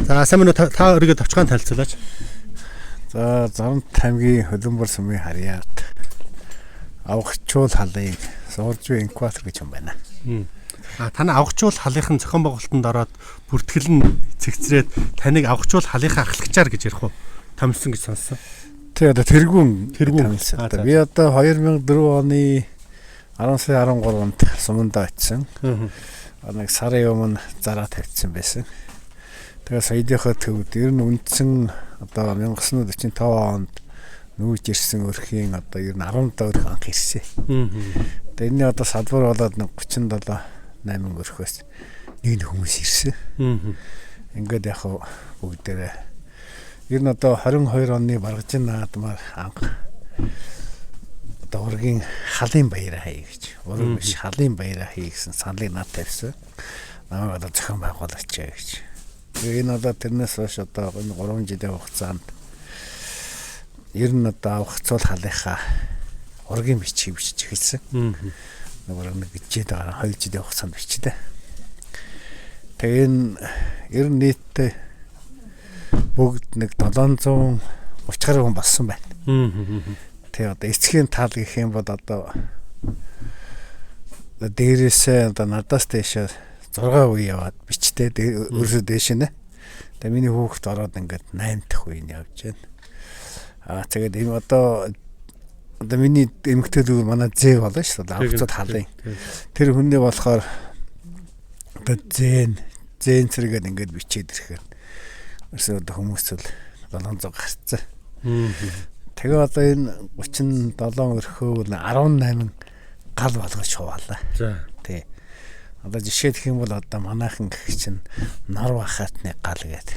За сайн мөн та өөрийгөө товчхон танилцуулаач. За Зарант аймгийн Хөлбөмбөр сумын харьяат авахчуул халыг Сууржи экватор гэж юм байна. Таны авахчуул халынхын зохион байгуулалтанд ороод бүртгэл нь цэгцрээд таныг авахчуул халынхаа ахлагчаар гэж ярих уу? Томсон гэж сонссон. Тэг одоо тэргүүн танилцсан. Би одоо 2004 оны 10 сарын 13-нд суманд очсон. Нэг сарын өмнө зараа тавьчихсан байсан. Тэгээ саядынхаа төвд ер нь үндсэн одоо 1945 онд нүүж ирсэн өрхийн одоо ер нь 17 өрх анх ирсэн. Тэгээ энэ одоо салбар болоод 37 8 өрхөөс нэг хүмүүс ирсэн. Ингээд яг бүгдээрээ ер нь одоо 22 оны Баргажин наадмаар анх одоо ургийн халын баяраа хий гэж. Ураг биш халын баяраа хий гэсэн саналыг над тавьсан. Намайг одоо зохион байгуулагч гэж. Тэгээ энэ одоо тэрнээс хойш одоо энэ 3 жилийн хугацаанд ер нь одоо авахцуул халынхаа ургийн бичгийг бичиж эхэлсэн. Нэг бичээд байгаа 2 жилийн хугацаанд бичдэг. Тэгээ энэ ер нь нийтдээ бүгд нэг 730 гаруй хүн болсон байна. Тэгээ одоо эцгийн тал гэх юм бол одоо дээрээсээ одоо надаас дэше 6 үе яваад бичтэй өөрөөсөө дээш нэ. Тэгээ миний хүүхэд ороод ингээд 8 дахь үеийн явж байна. Тэгээд энэ одоо миний эмэгтэй дүү манай зээ болно шүү дээ. Авахцууд халын. Тэр хүнээ болохоор одоо зэн зэрэгэд ингээд бичээд ирэхээр ерөөсөө одоо хүмүүс л 700 гарцсан. Тэгээ одоо энэ 37 өрхөө 18 гал болгож хуваалаа. За. Тий. Одоо жишээлх юм бол одоо манайхан гэх чинь нар бахатны гал гэдэг.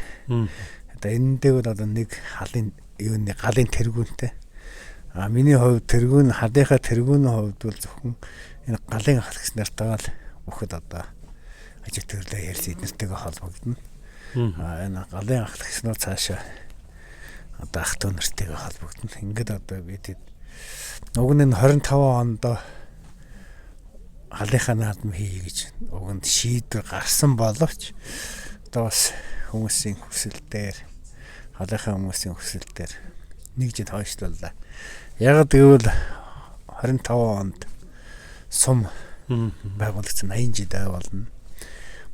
Одоо энэ дээр одоо нэг халын юуны галын тэргүүнтэй. Миний хувьд тэргүүн хадынхаа тэргүүний хувьд бол зөвхөн энэ галын ахлагч нартайгаа л бүхэд одоо ажиг төрлөө ярьж эднэртэйгээ холбогдно. Энэ галын ахлагч нар цаашаа одоо ах トゥ нартайгаа холбогдно. Ингээд одоо бид уг нь 25 онд халынхаа наадам хий гэж уганд шийдвэр гарсан боловч одоо бас хүмүүсийн хүсэлтээр халынхаа хүмүүсийн хүсэлтээр нэг жил хойшлууллаа. Яг гэвэл 25 онд сум байгуулагдсан 80 жил болно.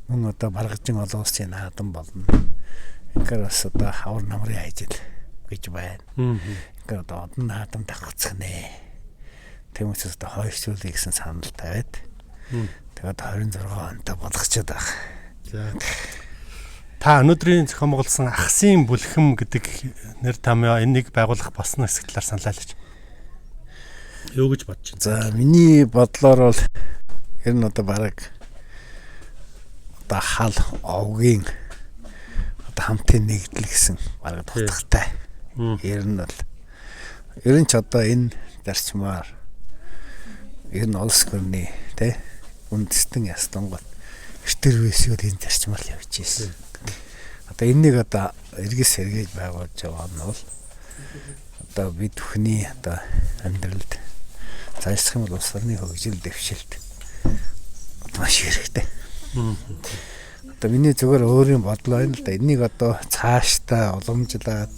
Мөн одоо Баргажин олон улсын наадам болно. Ингээд бас одоо хавар намрын ажил гэж байна. Ингээд одоо одон наадам давхацах нэ. Тэмцээс одоо хойшлуулъя гэсэн санал тавиад тэгээд 26 онд болгочод байгаа. За. Та өнөөдрийн зохион байгуулсан ахсын бүлхэм гэдэг нэр томьёо энийг байгуулах болсон хэсэг талаар саналаач. Юу гэж бодож байна? За миний бодлоор бол ер нь одоо бараг одоо хал овгийн одоо хамтын нэгдэл гэсэн бараг дутагтай. Ер нь бол ер нь ч одоо энэ зарчмаар ер нь улс төрний тий үндэстэн ястангууд эртэр вэсгүүд энэ зарчмаар явж ирсэн. Одоо энэнийг одоо эргэс сэргээж байгуулж байгаа нь бол одоо бид бүхний одоо амьдралд цаашдах юм бол улс орны хөгжил дэвшилт маш хэрэгтэй. Одоо миний зүгээр өөрийн бодлоо энэ л да энийг одоо цаашдаа уламжлаад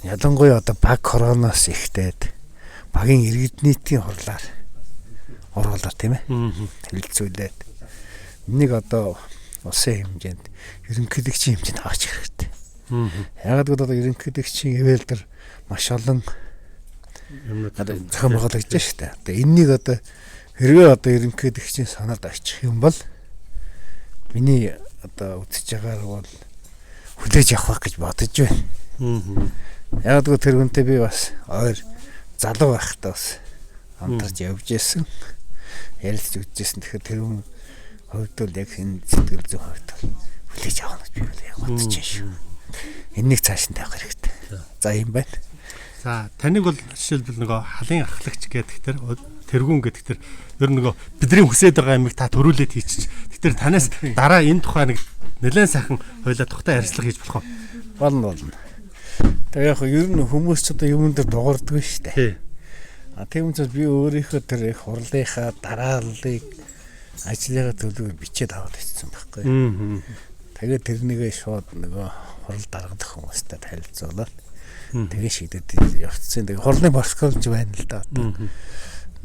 ялангуяа одоо баг коронавирус ихтэйд багийн иргэд нийтийн хурлаар оруулаад тийм ээ. Хэлэлцүүлээд энийг одоо улсын хэмжээнд ерөнхийлөгчийн хэмжээнд авч хэрэгтэй. Ягаад гэвэл одоо ерөнхийлөгчийн эвэлдэр маш олон одоо зохион байгуулагдаж шүү дээ. Одоо энэнийг одоо хэрвээ одоо ерөнхийлөгчийн санаанд очих юм бол миний одоо үзэж байгаагаар бол хүлээж авах гэж бодож байна. Ягаад гэвэл тэр хүнтэй би бас ойр залуу байхдаа бас хамтарч явж ирсэн. Ярилцж үзсэн. Тэгэхээр тэр хүн хувьд бол яг энэ сэтгэл зүйн хувьд хүлээж авах гэж би бол яг бодож байна шүү. Энийг цааш нь тавих хэрэгтэй. За юм байна. За таныг бол жишээлбэл нөгөө халын ахлагч гэдэг тэргүүн гэдэг тэр ер нь нөгөө бидний хүсэж байгаа юмыг та төрүүлээд хийчих. Тэгэхээр танаас дараа энэ тухай нэг нэлээд сайхан хойлоо тухтай ярилцлага хийж болох уу? Болно. Тэгээ яг ер нь хүмүүс ч одоо юм дээр дуурдаг шүү дээ. Тийм учраас би өөрийнхөө тэр их хурлынхаа дарааллыг ажлынхаа төлөв бичээд аваад ирсэн байхгүй. Тэгээд тэрнийгээ шууд нөгөө хурал даргадаг хүмүүстэй танилцуулаад тэгээ шийдэд явцсан. Тэгээ хурлын протоколж байна л да.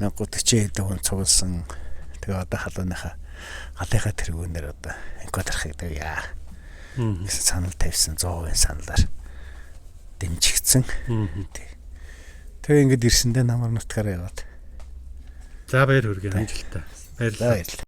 1040 хэдэн хүн цугласан. Тэгээ одоо халууныхаа тэргүүнээр одоо инкваторхыг тэгээ яа. Гэсэн санал тавьсан 100% саналаар дэмжигдсэн. Тэгээ ингээд ирсэндээ намар нутгаараа яваад. За баяр хүргэе амжилттай. Баярлалаа.